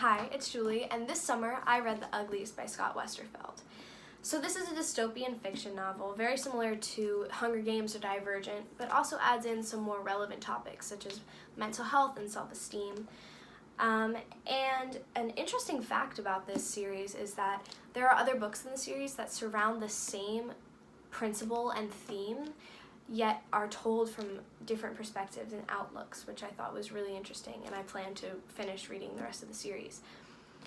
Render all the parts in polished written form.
Hi, it's Julie, and this summer I read The Uglies by Scott Westerfeld. So this is a dystopian fiction novel, very similar to Hunger Games or Divergent, but also adds in some more relevant topics such as mental health and self-esteem. And an interesting fact about this series is that there are other books in the series that surround the same principle and theme, yet are told from different perspectives and outlooks, which I thought was really interesting, and I plan to finish reading the rest of the series.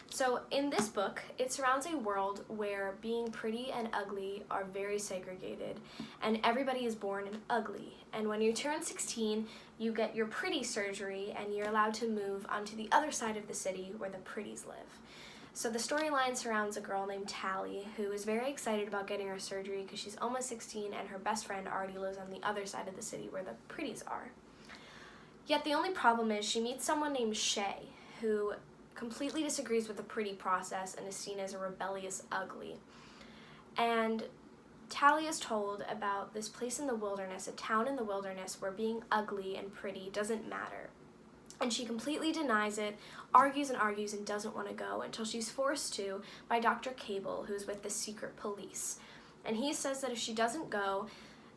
So in this book, it surrounds a world where being pretty and ugly are very segregated, and everybody is born ugly. And when you turn 16, you get your pretty surgery, and you're allowed to move onto the other side of the city where the pretties live. So the storyline surrounds a girl named Tally who is very excited about getting her surgery because she's almost 16 and her best friend already lives on the other side of the city where the pretties are. Yet the only problem is she meets someone named Shay who completely disagrees with the pretty process and is seen as a rebellious ugly. And Tally is told about this place in the wilderness, a town in the wilderness where being ugly and pretty doesn't matter. And she completely denies it, argues and doesn't want to go until she's forced to by Dr. Cable, who's with the secret police. And he says that if she doesn't go,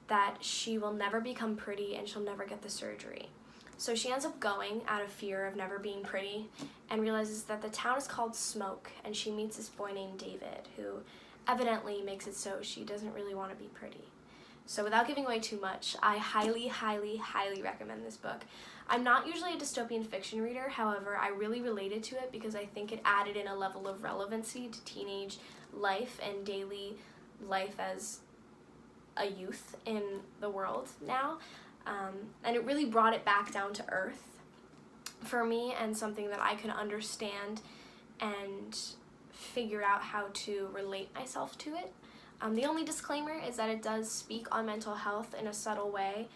that she will never become pretty and she'll never get the surgery. So she ends up going out of fear of never being pretty and realizes that the town is called Smoke, and she meets this boy named David who evidently makes it so she doesn't really want to be pretty. So without giving away too much, I highly recommend this book. I'm not usually a dystopian fiction reader, however, I really related to it because I think it added in a level of relevancy to teenage life and daily life as a youth in the world now. And it really brought it back down to earth for me and something that I could understand and figure out how to relate myself to it. The only disclaimer is that it does speak on mental health in a subtle way,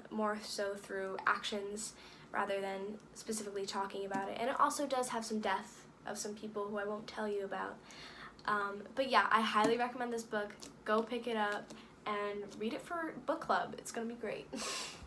more so through actions rather than specifically talking about it. And it also does have some death of some people who I won't tell you about. But yeah, I highly recommend this book. Go pick it up and read it for book club. It's gonna be great.